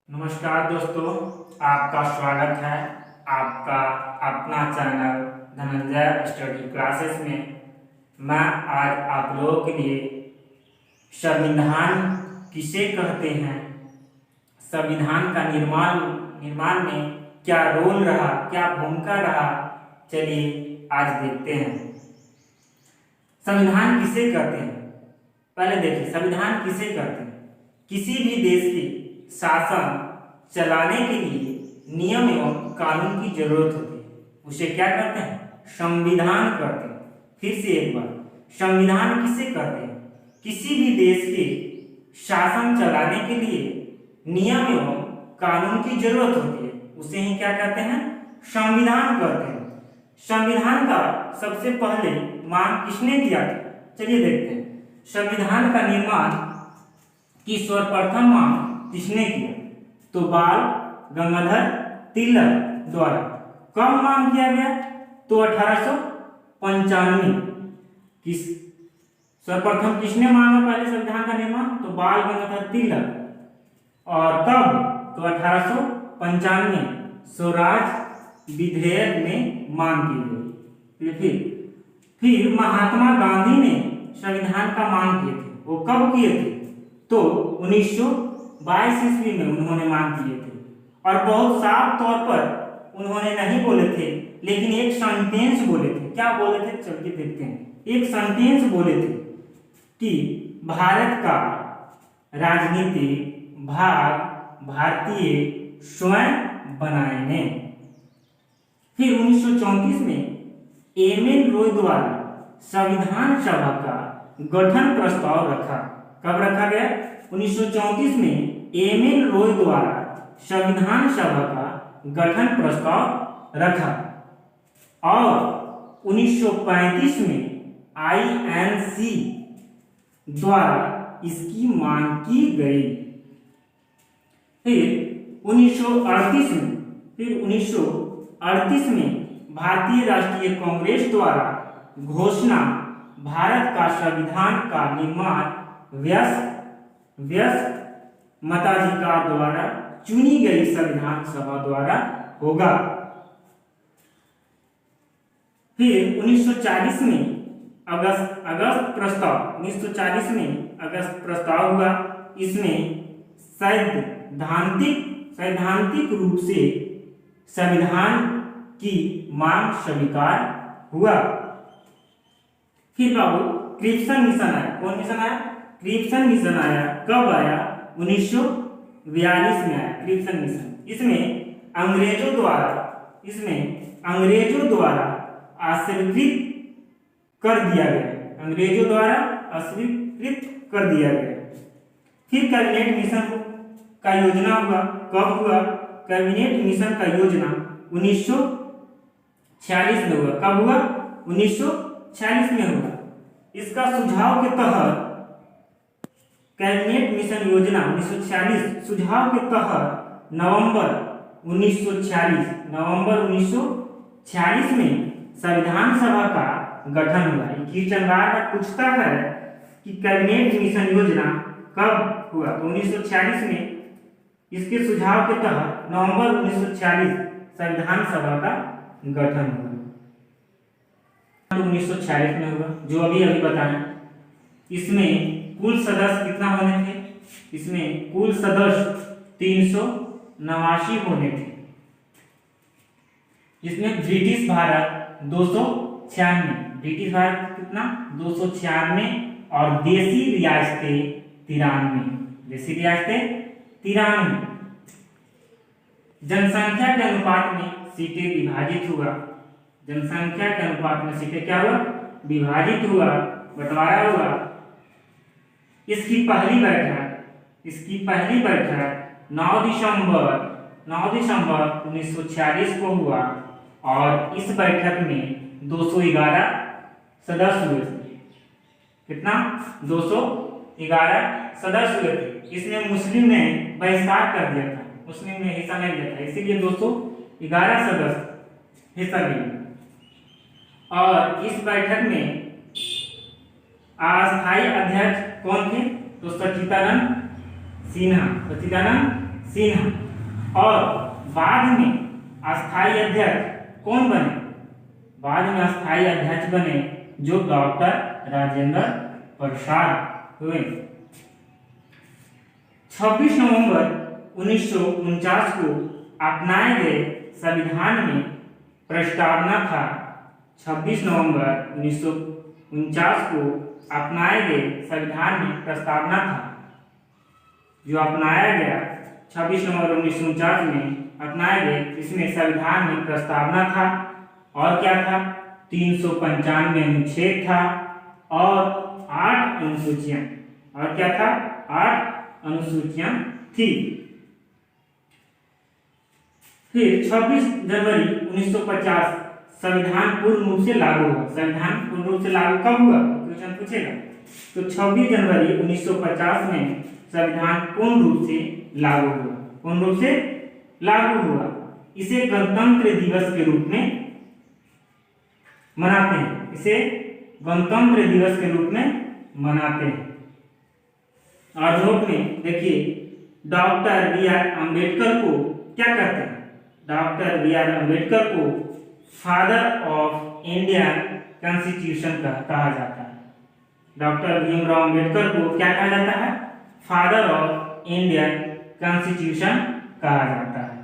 नमस्कार दोस्तों, आपका स्वागत है आपका अपना चैनल धनंजय स्टडी क्लासेस में। मैं आज आप लोगों के लिए संविधान किसे कहते हैं, संविधान का निर्माण में क्या रोल रहा, क्या भूमिका रहा, चलिए आज देखते हैं। संविधान किसे कहते हैं? पहले देखिए, संविधान किसे कहते हैं? किसी भी देश की शासन चलाने के लिए नियम एवं कानून की जरूरत होती है, उसे क्या कहते हैं? संविधान कहते हैं। फिर से एक बार, संविधान किसे कहते हैं? किसी भी देश के शासन चलाने के लिए नियम एवं कानून की जरूरत होती है, उसे ही क्या कहते हैं? संविधान कहते हैं। संविधान का सबसे पहले मांग किसने किया था? चलिए देखते हैं। संविधान का निर्माण की सर्वप्रथम मांग किसने किया? तो बाल गंगाधर तिलक द्वारा। कब मांग किया गया? तो 1895। किस सर्वप्रथम किसने मांगा पहले संविधान का निर्माण? तो बाल गंगाधर तिलक। और कब? तो 1895 स्वराज विधेयक में मांग की गई। फिर महात्मा गांधी ने संविधान का मांग किए थे। वो कब किए थे? तो 1922 ईस्वी में उन्होंने मांग किए थे। और बहुत साफ तौर पर उन्होंने नहीं बोले थे, लेकिन एक सेंटेंस बोले थे। क्या बोले थे? चल के देखते हैं। एक सेंटेंस बोले थे कि भारत का राजनीतिक भाग भारतीय स्वयं बनाएंगे। फिर 1934 में एम.एन. रॉय द्वारा संविधान सभा का गठन प्रस्ताव रखा। कब रखा गया? 1934 में एम.एन. रॉय द्वारा संविधान सभा का गठन प्रस्ताव रखा। और 1935 में आईएनसी द्वारा इसकी मांग की गई। फिर 1938 में भारतीय राष्ट्रीय कांग्रेस द्वारा घोषणा भारत का संविधान का निर्माण व्यस्त मताधिकार द्वारा चुनी गई संविधान सभा द्वारा होगा। फिर 1940 में अगस्त प्रस्ताव हुआ। इसमें सैद्धांतिक रूप से संविधान की मांग स्वीकार हुआ। फिर बाबू क्रिप्सन मिशन आया। कौन मिशन आया? क्रिप्सन मिशन आया। कब आया? 1942 में आया क्रिप्सन मिशन। इसमें अंग्रेजों द्वारा अस्वीकृत कर दिया गया। फिर कैबिनेट मिशन का योजना हुआ। कब हुआ? कैबिनेट मिशन का योजना 1946 में हुआ। कब हुआ? 1946 में हुआ। इसका सुझाव के तहत कैबिनेट मिशन योजना 1946 सुझाव के तहत नवंबर 1946 में संविधान सभा का गठन हुआ। क्वेश्चन बार पूछता है कि कैबिनेट मिशन योजना कब हुआ? तो 1946 में इसके सुझाव के तहत नवंबर 1946 संविधान सभा का गठन हुआ। 1946 में हुआ, जो अभी बताया। इसमें कुल सदस्य कितना होने थे? इसमें कुल सदस्य 389 होने थे। इसमें ब्रिटिश भारत 296, ब्रिटिश भारत कितना? 296 और देसी रियासतें 93। जनसंख्या के अनुपात में सीटें विभाजित हुआ। जनसंख्या के अनुपात में सीटें क्या हुआ? विभाजित हुआ, बंटवारा हुआ। इसकी पहली बैठक 9 दिसंबर 1946 को हुआ। और इस बैठक में 211 सदस्य हुए थे। कितना? 211 सदस्य हुए थे। इसमें मुस्लिम ने बहिष्कार कर दिया था, मुस्लिम ने हिस्सा नहीं लिया था, इसीलिए 211 सदस्य हिस्सा लिए। और इस बैठक में अस्थायी अध्यक्ष कौन थे? तो सच्चिदानंद सिन्हा। और बाद में अस्थायी अध्यक्ष कौन बने? बाद में अस्थायी अध्यक्ष बने जो डॉक्टर राजेंद्र प्रसाद हुए। 26 नवंबर 1949 को अपनाए गए संविधान में प्रस्तावना था। 26 नवंबर 1949 को अपनाए गए संविधान में प्रस्तावना था, जो अपनाया गया 26 नवंबर 1949 में अपनाए गए, इसमें संविधान में प्रस्तावना था। और क्या था? 395 अनुच्छेद था और 8 अनुसूचियां। और क्या था? 8 अनुसूचियां थी। फिर 26 जनवरी 1950 संविधान पूर्ण रूप से लागू हुआ। संविधान पूर्ण रूप से लागू कब हुआ? क्वेश्चन पूछेगा। तो 26 जनवरी 1950 में संविधान पूर्ण रूप से लागू हुआ। पूर्ण रूप से लागू हुआ। इसे गणतंत्र दिवस के रूप में मनाते हैं। इसे गणतंत्र दिवस के रूप में मनाते हैं। और नोट में देखिए, डॉक्टर बी आर अम्बेडकर को क्या कहते हैं? डॉक्टर बी आर अम्बेडकर को फादर ऑफ इंडियन कॉन्स्टिट्यूशन कहा जाता है। डॉक्टर भीमराव अम्बेडकर को क्या कहा जाता है? फादर ऑफ इंडियन कॉन्स्टिट्यूशन कहा जाता है।